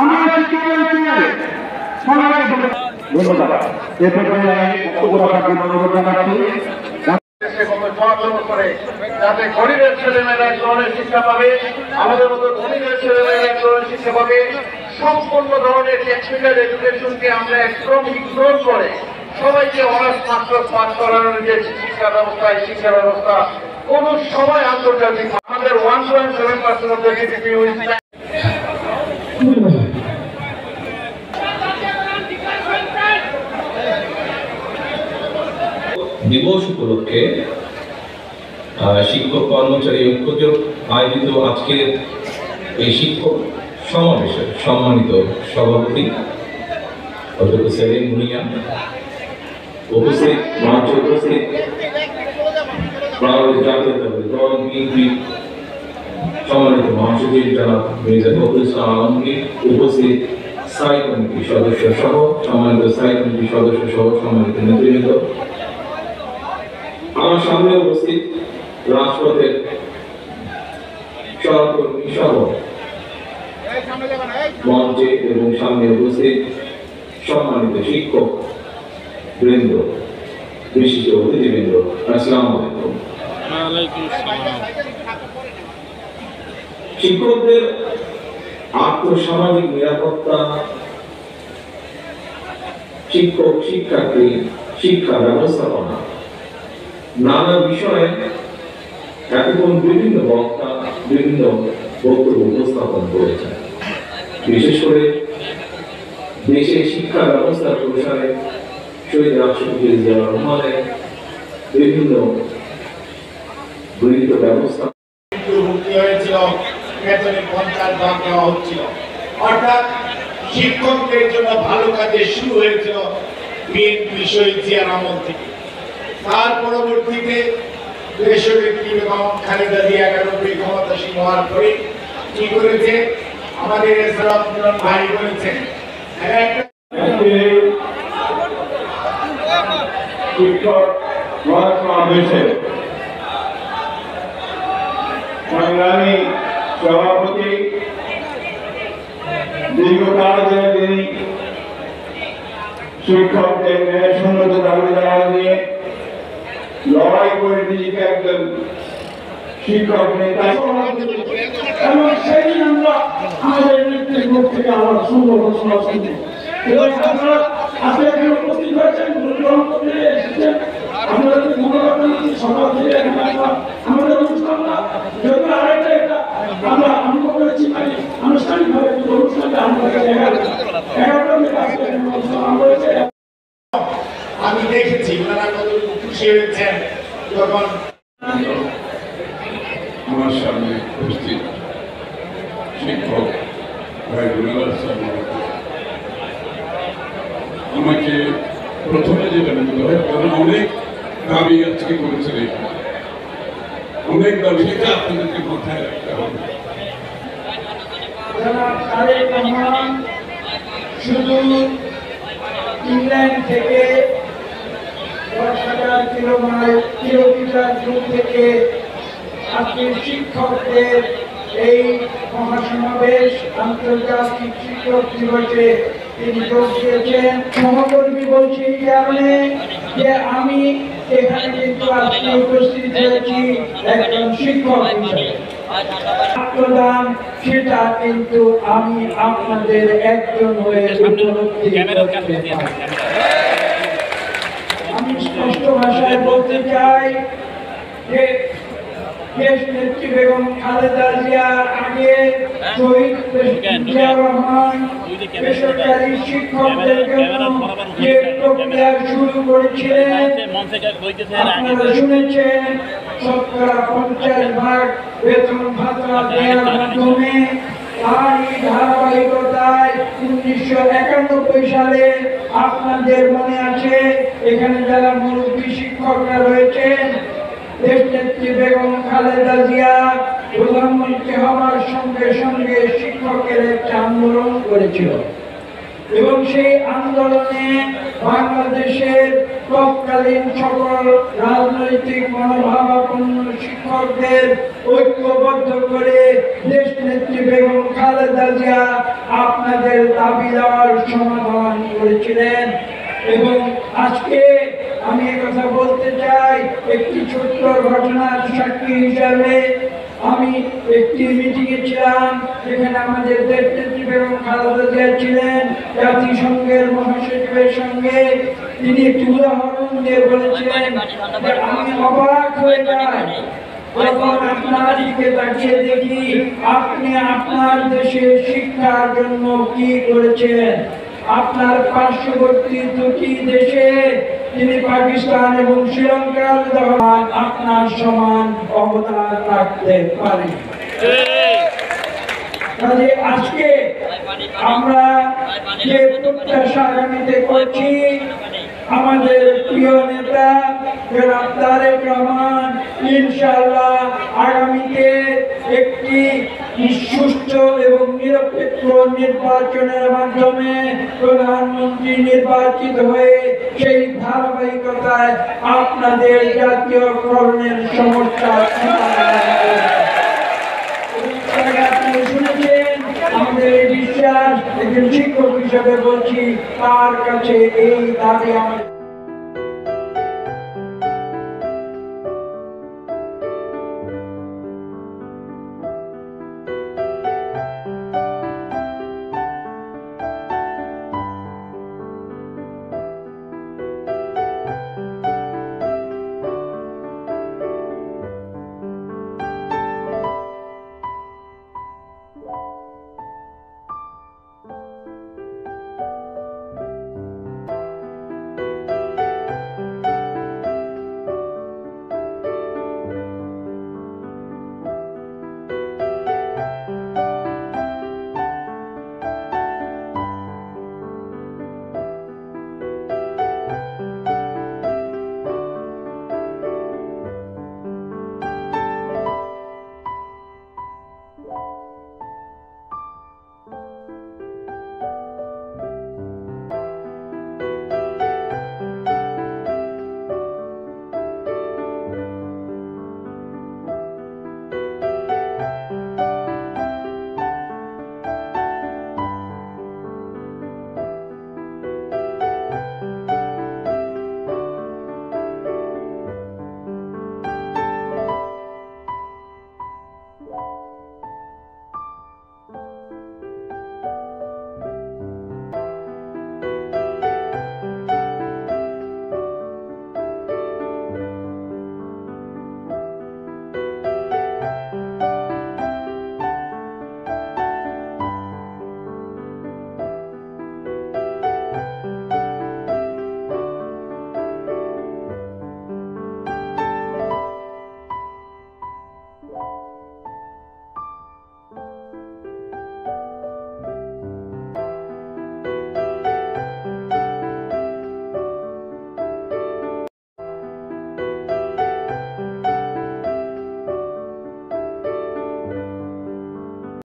আমরা ধন্যবাদ। এরপরে আমি অনুরোধ জানাচ্ছি যাতে গরিবের ছেলেমেয়েরা এক ধরনের শিক্ষা পাবে, আমাদের মতো ধনীদের ছেলেমেয়েরা এক ধরনের শিক্ষা পাবে। সম্পূর্ণ ধরনের টেকনিক্যাল এডুকেশনকে আমরা একদম ইগনোর করে সবাইকে অনার্স মাস্টার্স পাস করানোর যে শিক্ষা ব্যবস্থা, এই শিক্ষা ব্যবস্থা কোন সময় আন্তর্জাতিক আমাদের 1.7% অফ দ্য জিডিপি দিবস উপলক্ষে শিক্ষক কর্মচারী ঐক্যজোট আয়োজিত আজকের এই শিক্ষক সমাবেশের সম্মানিত সভাপতি অধ্যক্ষ সেলিম ভুঁইয়া, উপস্থিত মঞ্চে উপস্থিত জাতীয়তাবাদী দল বিএনপি সম্মানিত মহাসচিব জনাব মির্জা ফখরুল ইসলাম আলমগীর, উপস্থিত স্থায়ী কমিটির সদস্য সহ সম্মানিত স্থায়ী কমিটির সদস্য সহ সম্মানিত নেতৃবৃন্দ, আমার সামনে উপস্থিত রাজপথের সহকর্মী সহ মঞ্চে এবং সামনে উপস্থিত সম্মানিত শিক্ষক বৃন্দ, বিশিষ্ট অতিথিবৃন্দ, আসসালামু আলাইকুম। শিক্ষকদের আর্থসামাজিক নিরাপত্তা, শিক্ষক শিক্ষার্থী শিক্ষা ব্যবস্থাপনা নানা বিষয়ে এতক্ষণ বিভিন্ন বক্তা বিভিন্ন বক্তব্য উপস্থাপন করেছেন। বিশেষ করে দেশের শিক্ষা ব্যবস্থার প্রসারে শহীদ রাষ্ট্রপতি জিয়াউর রহমানের বিভিন্ন গৃহীত ব্যবস্থা হয়েছিল, বেতনে 50 ভাগ দেওয়া হচ্ছিল, অর্থাৎ শিক্ষকদের জন্য ভালো কাজে শুরু হয়েছিল বিএনপি শহীদ জিয়ার আমল থেকে। তার পরবর্তীতে দেশনেত্রী বেগম খালেদা জিয়া 91 ক্ষমতাসীন হওয়ার পরে কি করেছে, আমাদের এসরাফ ভাই বলেছেন শিক্ষক সমাবেশে সংগ্রামী সভাপতি, দীর্ঘকাল ধরে তিনি শিক্ষকদের ন্যায়সঙ্গত দাবি দেওয়া নিয়ে লড়াই করে নিজেকে একজন শিক্ষক নেতা এবং সেই আমরা আমাদের নেতৃত্বের মুখ থেকে আমরা সুন্দর ঘোষণা শুনছি। আপনারা আজকে এখানে উপস্থিত হয়েছেন, গ্রহণ করতে এসেছেন, আপনাদের ধন্যবাদ জানাচ্ছি। সকাল থেকে আমাদের অনুষ্ঠানটা যদিও আরেকটা এটা আমরা আরম্ভ করেছি, মানে আনুষ্ঠানিকভাবে অনুষ্ঠানটা আমরা 11টা থেকে আজকে অনুষ্ঠান হয়েছে। আমি দেখেছি ওনারা কত খুশি হয়েছেন যখন আমার সামনে উপস্থিত শিক্ষক ভাই বোনেরা, আমাকে প্রথমে যেটা বলতে হয়, কারণ অনেক দাবি আজকে করেছেন, অনেক দাবি, সেটা আপনাদেরকে মাথায় রাখতে হবে। শুধু ইংল্যান্ড থেকে 10,000 কিলোমিটার দূর থেকে আজকে শিক্ষকদের এই মহাসমাবেশ আন্তর্জাতিক শিক্ষক দিবসে তিনি যোগ দিয়েছেন। সহকর্মী বলছি এই কারণে যে আমি এখানে কিন্তু আজকে উপস্থিত হয়েছি একজন শিক্ষক হিসেবে। প্রদান সেটা কিন্তু আমি আপনাদের একজন হয়ে উপলব্ধি করতে পারি। আমি স্পষ্ট ভাষায় বলতে চাই যে দেশ নেত্রী বেগম খালেদা জিয়ার আগে শহীদ জিয়াউর রহমান বেসরকারি শিক্ষকদের জন্য যে প্রক্রিয়া শুরু করেছিলেন আপনারা শুনেছেন, শতকরা 50 ভাগ বেতন ভাতা দেওয়ার মাধ্যমে তারই ধারাবাহিকতায় 1991 সালে আপনাদের মনে আছে, এখানে যারা মুরব্বী শিক্ষকরা রয়েছেন, দেশনেত্রী বেগম খালেদা জিয়া প্রধানমন্ত্রী হওয়ার সঙ্গে সঙ্গে শিক্ষকের একটা আন্দোলন করেছিল এবং সেই আন্দোলনে বাংলাদেশের তৎকালীন সকল রাজনৈতিক মনোভাবাপন্ন শিক্ষকদের ঐক্যবদ্ধ করে দেশ নেত্রী বেগম খালেদা জিয়া আপনাদের দাবি দেওয়ার সমাধান করেছিলেন। এবং আজকে আমি কথা বলতে চাই, একটি ছোট্ট ঘটনার সাক্ষী হিসাবে আমি একটি মিটিংয়ে ছিলাম, যেখানে আমাদের দেশ নেত্রী বেগম খালেদা জিয়া ছিলেন জাতিসংঘের মহাসচিবের সঙ্গে। তিনি একটি উদাহরণ দিয়ে বলেছিলেন যে আমি অবাক হয়ে যাই যখন আপনার দিকে তাকিয়ে দেখি আপনি আপনার দেশে শিক্ষার জন্য কি করেছেন। আপনার পার্শ্ববর্তী দুটি দেশে তিনি পাকিস্তান এবং শ্রীলঙ্কার উদাহরণ আপনার সমান অবদান রাখতে পারেন। কাজে আজকে আমরা যে প্রত্যাশা আগামীতে করছি, আমাদের প্রিয় নেতা জনাব তারেক রহমান ইনশাআল্লাহ আগামীতে একটি সুষ্ঠু এবং নিরপেক্ষ নির্বাচনের মাধ্যমে প্রধানমন্ত্রী নির্বাচিত হয়ে সেই ধারাবাহিকতায় আপনাদের জাতীয়করণের সমস্যা শুনেছেন। আমাদের এই বিশ্বাস, একজন শিক্ষক হিসাবে বলছি, তার কাছে এই দাবি আমাদের